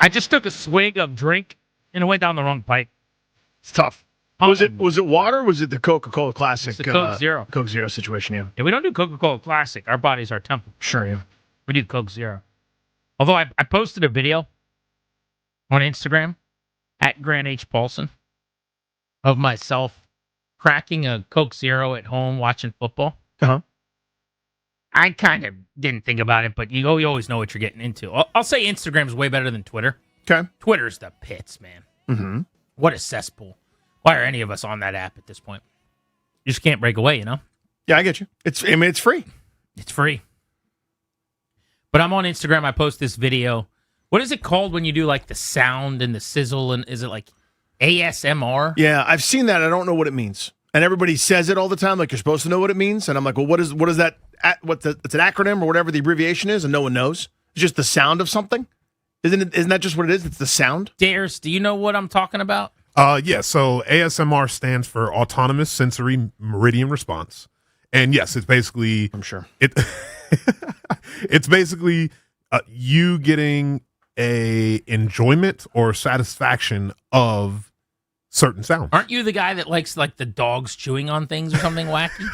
I just took a swig of drink and it went down the wrong pipe. It's tough. Was it water or was it the Coca-Cola Classic? It's the Coke Zero. Coke Zero situation, yeah. Yeah, we don't do Coca-Cola Classic. Our body's our temple. Sure, yeah. We do Coke Zero. Although I posted a video on Instagram at Grant H. Paulson of myself cracking a Coke Zero at home watching football. Uh-huh. I kind of didn't think about it, but you always know what you're getting into. I'll say Instagram's way better than Twitter. Okay. Twitter's the pits, man. Mm-hmm. What a cesspool. Why are any of us on that app at this point? You just can't break away, you know? Yeah, I get you. It's free. It's free. But I'm on Instagram. I post this video. What is it called when you do like the sound and the sizzle? And is it like ASMR? Yeah, I've seen that. I don't know what it means. And everybody says it all the time, like you're supposed to know what it means. And I'm like, well, what is that? It's an acronym or whatever the abbreviation is, and no one knows. It's just the sound of something. Isn't that just what it is? It's the sound. Dares, do you know what I'm talking about? Yeah, so ASMR stands for Autonomous Sensory Meridian Response. And yes, it's basically... I'm sure. It's basically you getting a enjoyment or satisfaction of certain sounds. Aren't you the guy that likes like the dogs chewing on things or something wacky?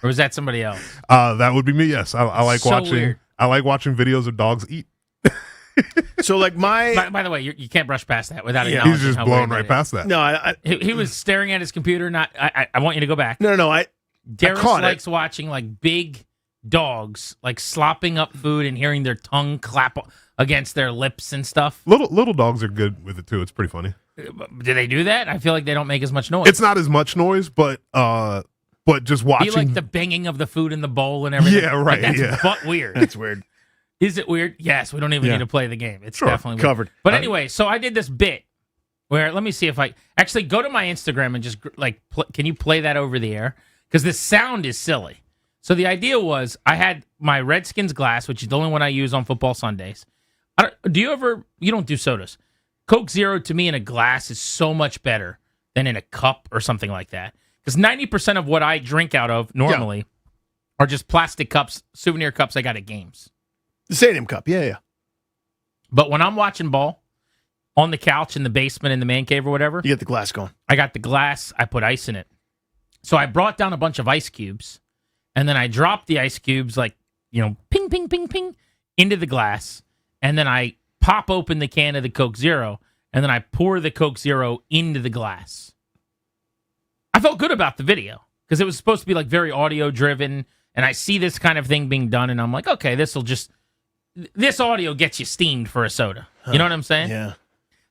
Or is that somebody else? That would be me, yes. I like So watching... weird. I like watching videos of dogs eat. So like By the way, you can't brush past that without Yeah. acknowledging He's just how blowing weird right that past that. no, is. He was staring at his computer. I want you to go back. no. Darius caught it. likes watching like big dogs like slopping up food and hearing their tongue clap against their lips and stuff. Little dogs are good with it too. It's pretty funny. Do they do that? I feel like they don't make as much noise. It's not as much noise, but just Do watching. you like the banging of the food in the bowl and everything? Yeah, Like, right, that's yeah. but weird. That's weird. Is it weird? Yes, we don't even Yeah. need to play the game. It's Sure, definitely weird. covered. But anyway, so I did this bit where, let me see if I actually go to my Instagram and just like, can you play that over the air? Because this sound is silly. So the idea was I had my Redskins glass, which is the only one I use on football Sundays. You don't do sodas. Coke Zero to me in a glass is so much better than in a cup or something like that. Because 90% of what I drink out of normally are just plastic cups, souvenir cups I got at games. The Stadium Cup. Yeah. But when I'm watching ball on the couch in the basement in the man cave or whatever, You get the glass going. I got the glass, I put ice in it. So I brought down a bunch of ice cubes, and then I dropped the ice cubes like, ping, ping, ping, ping, into the glass. And then I pop open the can of the Coke Zero, and then I pour the Coke Zero into the glass. I felt good about the video because it was supposed to be like very audio driven, and I see this kind of thing being done, and I'm like, okay, this audio gets you steamed for a soda. You know what I'm saying? Yeah.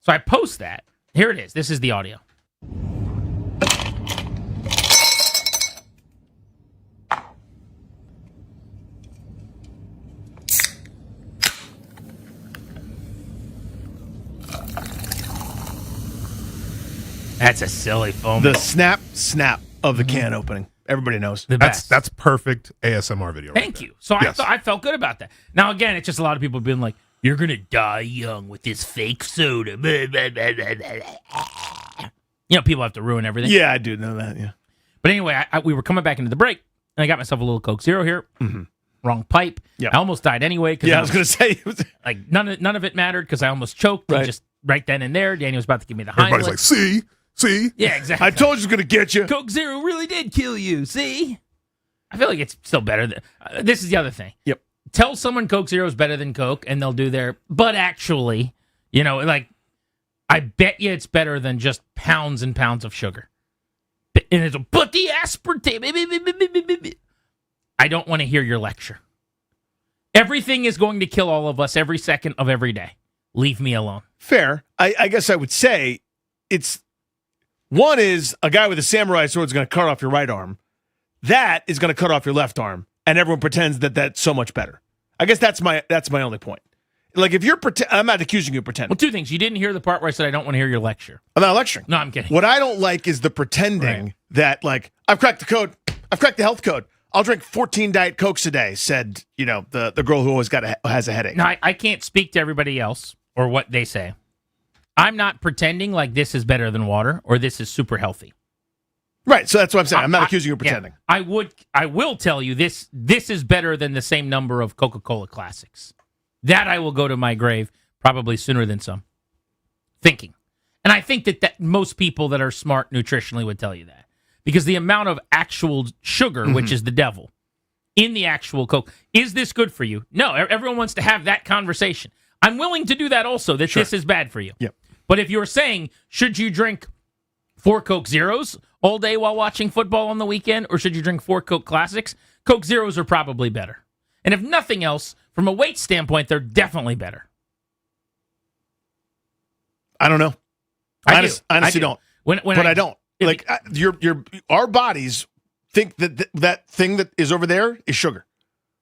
So I post that. Here it is. This is the audio. That's a silly foam. The snap of the can opening. Everybody knows. The best. That's perfect ASMR video. Thank you. So Yes. I felt good about that. Now, again, it's just a lot of people being like, you're going to die young with this fake soda. People have to ruin everything. Yeah, I do know that. Yeah. But anyway, we were coming back into the break, and I got myself a little Coke Zero here. Mm-hmm. Wrong pipe. Yeah. I almost died anyway. Yeah, I was going to say. Like, none of it mattered because I almost choked. Right. And just right then and there, Daniel was about to give me the Heimlich. Everybody's like, see? Yeah, exactly. I told you it was going to get you. Coke Zero really did kill you. See? I feel like it's still better. This is the other thing. Yep. Tell someone Coke Zero is better than Coke, and they'll do but actually, like, I bet you it's better than just pounds and pounds of sugar. And it's but the aspartame. I don't want to hear your lecture. Everything is going to kill all of us every second of every day. Leave me alone. Fair. I guess I would say one is a guy with a samurai sword is going to cut off your right arm. That is going to cut off your left arm, and everyone pretends that that's so much better. I guess that's my only point. Like if you're I'm not accusing you of pretending. Well, two things. You didn't hear the part where I said I don't want to hear your lecture. I'm not lecturing. No, I'm kidding. What I don't like is the pretending that like I've cracked the code. I've cracked the health code. I'll drink 14 Diet Cokes a day, said, the girl who always has a headache. No, I can't speak to everybody else or what they say. I'm not pretending like this is better than water or this is super healthy. Right, so that's what I'm saying. I'm not accusing you of pretending. Yeah, I will tell you this is better than the same number of Coca-Cola Classics. That I will go to my grave probably sooner than some. thinking. And I think that most people that are smart nutritionally would tell you that. Because the amount of actual sugar, which is the devil, in the actual Coke, is this good for you? No, everyone wants to have that conversation. I'm willing to do that also, that this is bad for you. Yep. But if you're saying, should you drink 4 Coke Zeros all day while watching football on the weekend, or should you drink 4 Coke Classics? Coke Zeros are probably better. And if nothing else, from a weight standpoint, they're definitely better. I don't know. I honestly don't. But I don't. Like our bodies think that thing that is over there is sugar.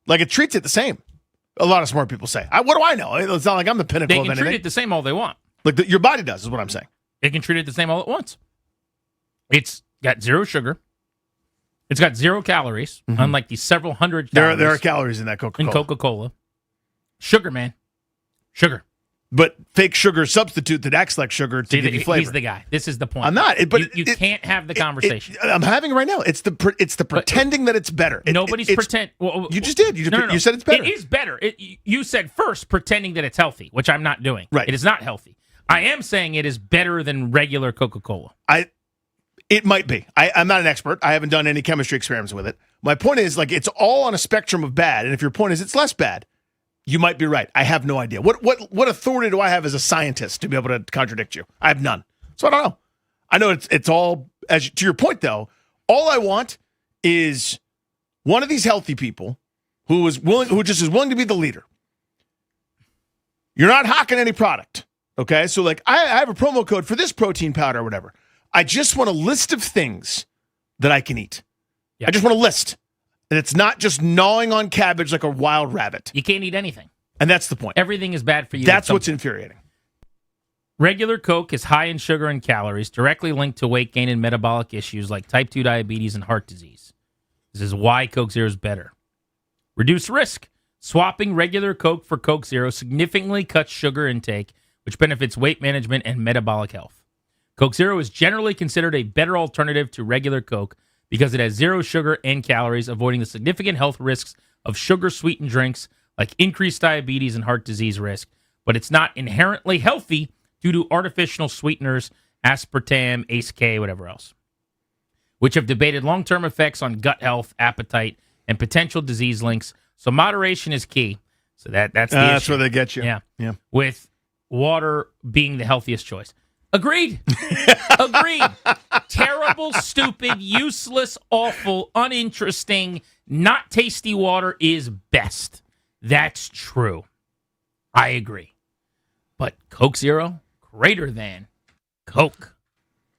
Like it treats it the same. A lot of smart people say. What do I know? It's not like I'm the pinnacle they of can anything. treat it the same all they want. Like your body does is what I'm saying. They can treat it the same all at once. It's got 0 sugar. It's got 0 calories, unlike the several hundred calories. There are calories in that Coca-Cola. In Coca-Cola. Sugar, man. Sugar. But fake sugar substitute that acts like sugar to give you flavor. He's the guy. This is the point. I'm not. You can't have the conversation. I'm having it right now. It's the pretending that it's better. Nobody's pretend. Well, you just did. You said it's better. It is better. You said first pretending that it's healthy, which I'm not doing. Right. It is not healthy. I am saying it is better than regular Coca-Cola. It might be. I'm not an expert. I haven't done any chemistry experiments with it. My point is, like, it's all on a spectrum of bad. And if your point is it's less bad, you might be right. I have no idea. What authority do I have as a scientist to be able to contradict you? I have none. So I don't know. I know it's all, to your point, though, all I want is one of these healthy people who just is willing to be the leader. You're not hawking any product. Okay? So, like, I have a promo code for this protein powder or whatever. I just want a list of things that I can eat. Yep. I just want a list. And it's not just gnawing on cabbage like a wild rabbit. You can't eat anything. And that's the point. Everything is bad for you. That's what's infuriating. Regular Coke is high in sugar and calories, directly linked to weight gain and metabolic issues like type 2 diabetes and heart disease. This is why Coke Zero is better. Reduce risk. Swapping regular Coke for Coke Zero significantly cuts sugar intake, which benefits weight management and metabolic health. Coke Zero is generally considered a better alternative to regular Coke because it has 0 sugar and calories, avoiding the significant health risks of sugar-sweetened drinks like increased diabetes and heart disease risk. But it's not inherently healthy due to artificial sweeteners, aspartame, ACE-K, whatever else, which have debated long-term effects on gut health, appetite, and potential disease links. So moderation is key. So that's the that's issue. where they get you. Yeah. Yeah. With water being the healthiest choice. Agreed. Agreed. Terrible, stupid, useless, awful, uninteresting, not tasty water is best. That's true. I agree. But Coke Zero, greater than Coke.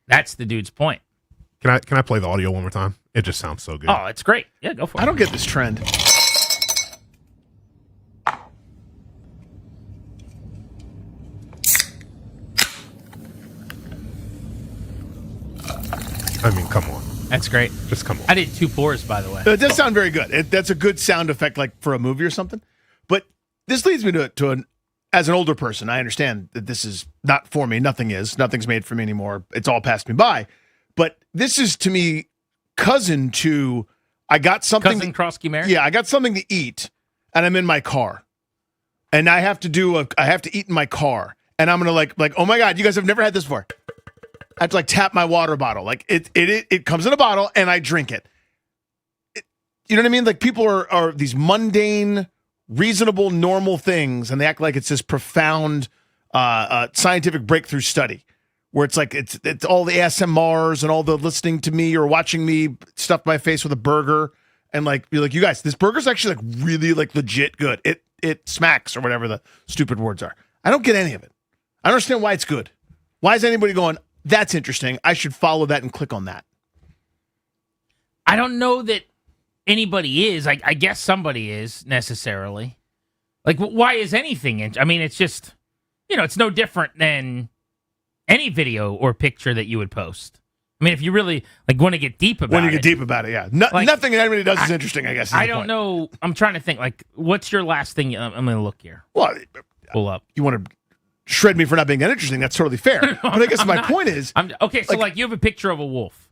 That's the dude's point. Can I play the audio one more time? It just sounds so good. Oh, it's great. Yeah, go for it. I don't get this trend. I mean, come on. That's great. Just come on. I did 2 pours, by the way. It does sound very good. That's a good sound effect, like for a movie or something. But this leads me as an older person, I understand that this is not for me. Nothing's made for me anymore. It's all passed me by. But this is, to me, cousin to, I got something. Cousin Krosky Mare? Yeah, I got something to eat, and I'm in my car. And I have to eat in my car. And I'm going to like, oh my God, you guys have never had this before. I have to tap my water bottle. Like it comes in a bottle and I drink it. You know what I mean? Like people are these mundane, reasonable, normal things, and they act like it's this profound scientific breakthrough study where it's like it's all the ASMRs and all the listening to me or watching me stuff my face with a burger and you're like, you guys, this burger's actually really legit good. It smacks or whatever the stupid words are. I don't get any of it. I don't understand why it's good. Why is anybody going, that's interesting, I should follow that and click on that? I don't know that anybody is. I guess somebody is necessarily. Why is anything? It's just, it's no different than any video or picture that you would post. If you really want to get deep about it. When you get deep about it, yeah. Nothing anybody does is interesting, I guess. I don't know. I'm trying to think. What's your last thing? I'm going to look here. Well, pull up. You want to shred me for not being that interesting? That's totally fair. But I guess my point is, okay. So you have a picture of a wolf.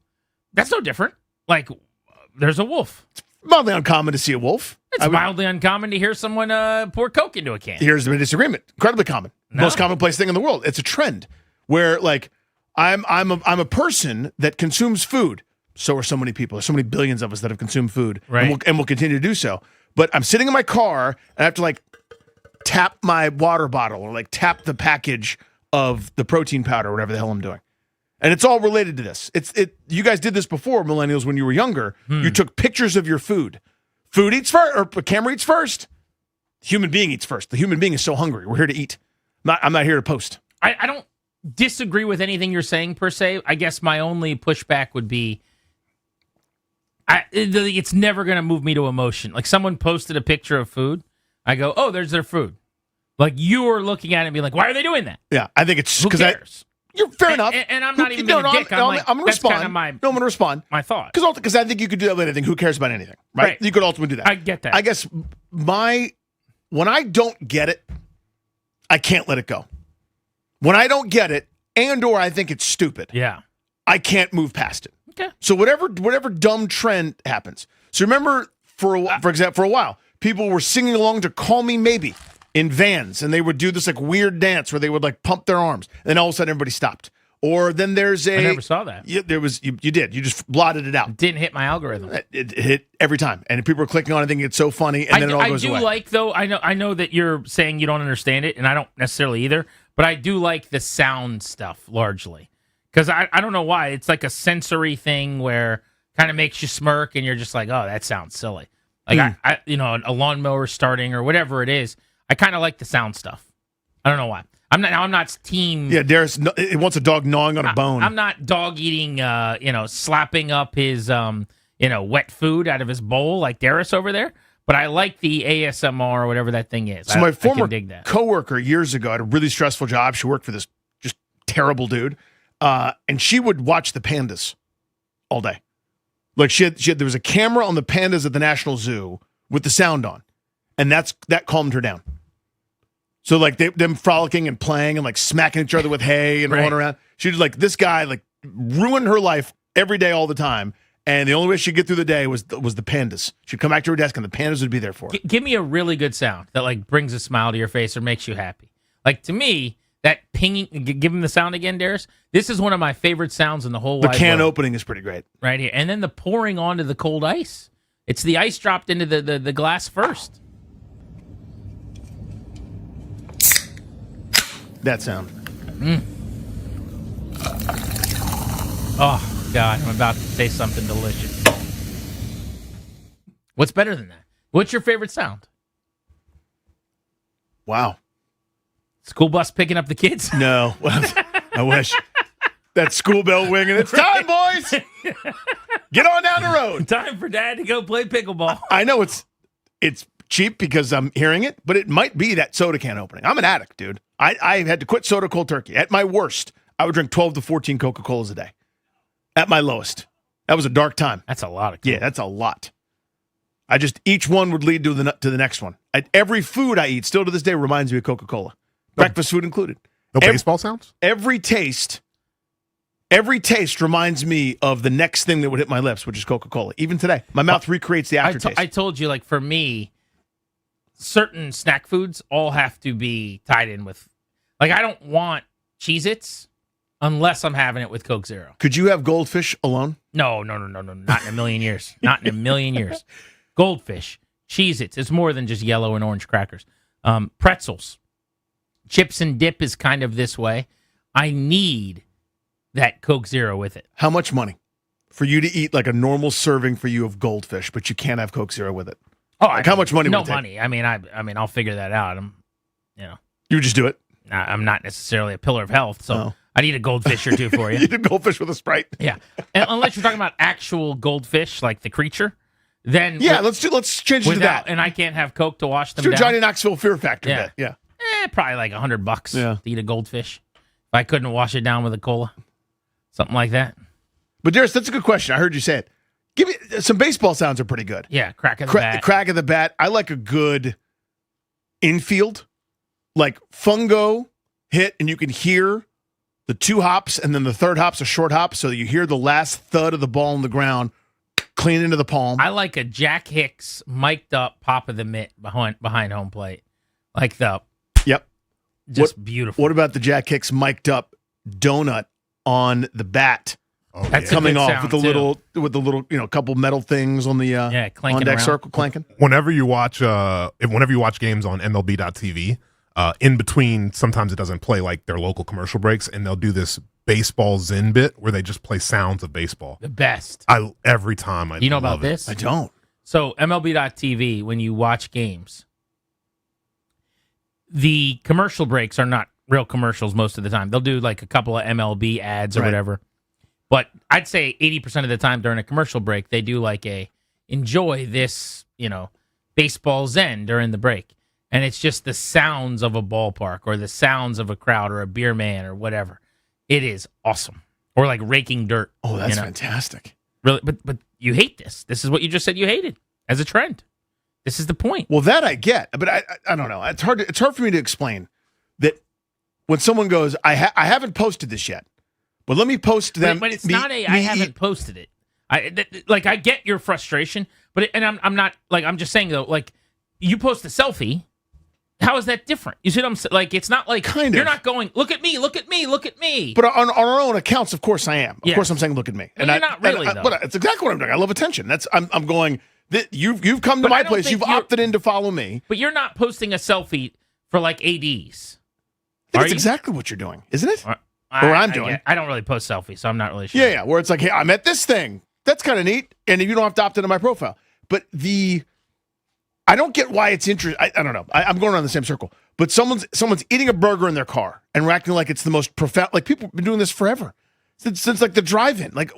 That's no different. There's a wolf. It's mildly uncommon to see a wolf. It's mildly uncommon to hear someone pour Coke into a can. Here's the disagreement. Incredibly common. No. Most commonplace thing in the world. It's a trend. where like I'm a person that consumes food. So are so many people. There's so many billions of us that have consumed food, Right. and we'll continue to do so. But I'm sitting in my car and I have to like tap my water bottle or like tap the package of the protein powder or whatever the hell I'm doing. And it's all related to this. You guys did this before, millennials, when you were younger. You took pictures of your food. Food eats first, or camera eats first. Human being eats first. The human being is so hungry. We're here to eat. I'm not here to post. I don't disagree with anything you're saying per se. I guess my only pushback would be it's never going to move me to emotion. Like someone posted a picture of food. I go, oh, there's their food. Like you are looking at it and being like, why are they doing that? Yeah, I think it's Who because cares? You're fair enough. And I'm not even being a dick. I'm going to respond. I'm going to respond. My thought. Because I think you could do that with anything. Who cares about anything, right? You could ultimately do that. I get that. I guess when I don't get it, I can't let it go. When I don't get it, or I think it's stupid, Yeah. I can't move past it. Okay. So whatever dumb trend happens. So remember, for example, for a while, people were singing along to "Call Me Maybe" in vans, and they would do this like weird dance where they would like pump their arms, and then all of a sudden everybody stopped. Or then there's I never saw that. Yeah, there was. You did. You just blotted it out. Didn't hit my algorithm. It hit every time, and people were clicking on it, thinking it's so funny, and then it all goes away. I do like though. I know that you're saying you don't understand it, and I don't necessarily either. But I do like the sound stuff largely because I don't know why it's like a sensory thing where kind of makes you smirk, and you're just like, oh, that sounds silly. Like I a lawnmower starting or whatever it is. I kind of like the sound stuff. I don't know why. I'm not team. Yeah, Darius, it wants a dog gnawing on a bone. I'm not dog eating. Slapping up his wet food out of his bowl like Darius over there. But I like the ASMR or whatever that thing is. So my former I can dig that. coworker years ago had a really stressful job. She worked for this just terrible dude, and she would watch the pandas all day. Like there was a camera on the pandas at the National Zoo with the sound on, and that calmed her down. So like them frolicking and playing and like smacking each other with hay and rolling around. She was like, this guy like ruined her life every day, all the time. And the only way she'd get through the day was the pandas. She'd come back to her desk and the pandas would be there for her. Give me a really good sound that like brings a smile to your face or makes you happy. Like to me, that pinging. Give him the sound again, Darius. This is one of my favorite sounds in the whole. The wide can world. opening is pretty great. Right here, and then the pouring onto the cold ice. It's the ice dropped into the glass first. That sound. Oh, God, I'm about to say something delicious. What's better than that? What's your favorite sound? Wow. School bus picking up the kids? No. I wish. That school bell ringing. It's time, boys. Get on down the road. Time for Dad to go play pickleball. I know it's cheap because I'm hearing it, but it might be that soda can opening. I'm an addict, dude. I had to quit soda cold turkey. At my worst, I would drink 12 to 14 Coca-Colas a day. At my lowest. That was a dark time. That's a lot of Yeah, that's a lot. Each one would lead to the next one. Every food I eat still to this day reminds me of Coca-Cola. Breakfast food included. No baseball sounds? Every taste reminds me of the next thing that would hit my lips, which is Coca-Cola. Even today, my mouth recreates the aftertaste. I told you, like, for me, certain snack foods all have to be tied in with, like, I don't want Cheez-Its unless I'm having it with Coke Zero. Could you have Goldfish alone? No. Not in a million years. Not in a million years. Goldfish, Cheez-Its. It's more than just yellow and orange crackers. Pretzels. Chips and dip is kind of this way. I need that Coke Zero with it. How much money for you to eat like a normal serving for you of Goldfish, but you can't have Coke Zero with it? Oh, like how much money? No would it take? money. I mean, I'll figure that out. You would just do it. I'm not necessarily a pillar of health, so Oh. I need a goldfish or two for you. You did Goldfish with a Sprite. Yeah, and unless you're talking about actual goldfish, like the creature, then Yeah, let's change it to that. And I can't have Coke to wash them Let's do down. Johnny Knoxville Fear Factor. Yeah. Bet. Yeah. Probably like $100 Yeah. to eat a goldfish. If I couldn't wash it down with a cola, something like that. But Darius, that's a good question. I heard you say it. Give me some baseball sounds are pretty good. Yeah, crack of the bat. Crack of the bat. I like a good infield, like fungo hit, and you can hear the two hops, and then the third hop's a short hop, so you hear the last thud of the ball on the ground, clean into the palm. I like a Jack Hicks mic'd up pop of the mitt behind home plate, like the Yep. just beautiful. What about the Jack Hicks mic'd up donut on the bat Oh, That's yeah. coming good off sound, with the too. little couple metal things on the clanking on deck around. circle clanking. Whenever you watch games on MLB.tv, in between, sometimes it doesn't play like their local commercial breaks, and they'll do this baseball zen bit where they just play sounds of baseball. The best. Every time I You know love about it. this? I don't. So MLB.tv, when you watch games, the commercial breaks are not real commercials most of the time. They'll do like a couple of MLB ads or Right. whatever. But I'd say 80% of the time during a commercial break, they do like enjoy this, baseball zen during the break. And it's just the sounds of a ballpark or the sounds of a crowd or a beer man or whatever. It is awesome. Or like raking dirt. Oh, that's fantastic. Really, but you hate this. This is what you just said you hated as a trend. This is the point. Well, that I get, but I don't know. It's hard for me to explain that when someone goes, I haven't posted this yet, but let me post them. But it's not I haven't posted it. I get your frustration, but I'm not like I'm just saying though. Like you post a selfie, how is that different? You see what I'm saying? Like it's not like Kind you're of. not going look at me, look at me, look at me. But on our own accounts, of course I am. Of Yes. course I'm saying, look at me. Well, you're not really, though. But it's exactly what I'm doing. I love attention. I'm going. You've come to But I my don't place. think You've you're- opted in to follow me. But you're not posting a selfie for like ADs. I think Are it's you? exactly what you're doing, isn't it? Or I'm doing. I don't really post selfies, so I'm not really sure. Yeah. Where it's like, hey, I'm at this thing. That's kind of neat, and you don't have to opt into my profile. But I don't get why it's interesting. I don't know. I'm going around the same circle. But someone's eating a burger in their car and we're acting like it's the most profound. Like people have been doing this forever since like the drive-in. Like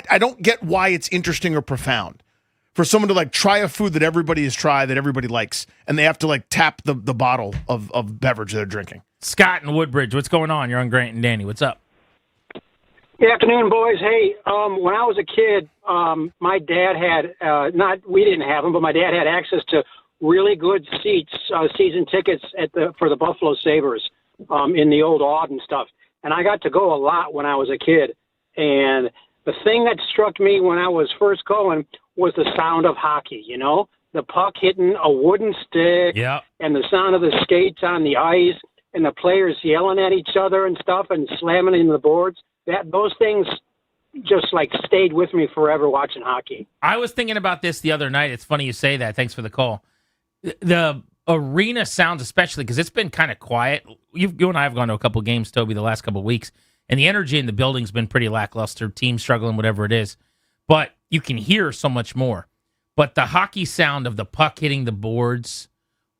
I don't get why it's interesting or profound for someone to like try a food that everybody has tried that everybody likes, and they have to like tap the bottle of beverage they're drinking. Scott in Woodbridge, what's going on? You're on Grant and Danny. What's up? Good afternoon, boys. Hey, when I was a kid, my dad had we didn't have them, but my dad had access to really good seats, season tickets for the Buffalo Sabres in the old Aud and stuff. And I got to go a lot when I was a kid. And the thing that struck me when I was first going was the sound of hockey. The puck hitting a wooden stick, Yeah. and the sound of the skates on the ice, and the players yelling at each other and stuff and slamming into the boards. Those things just like stayed with me forever watching hockey. I was thinking about this the other night. It's funny you say that. Thanks for the call. The arena sounds, especially because it's been kind of quiet. You and I have gone to a couple games, Toby, the last couple of weeks, and the energy in the building's been pretty lackluster. Team struggling, whatever it is, but you can hear so much more. But the hockey sound of the puck hitting the boards,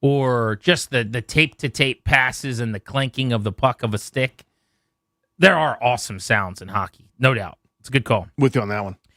or just the tape to tape passes and the clanking of the puck of a stick, there are awesome sounds in hockey, no doubt. It's a good call. With you on that one.